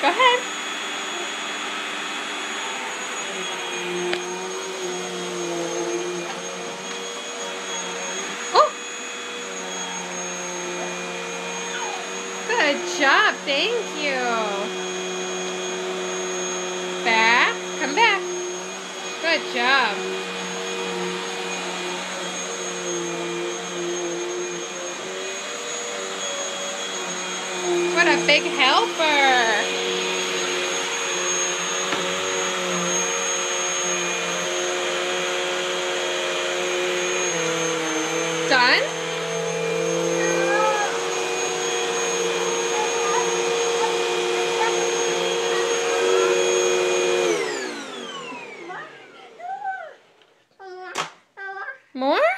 Go ahead. Oh! Good job. Thank you. Back. Come back. Good job. What a big helper. Done? More?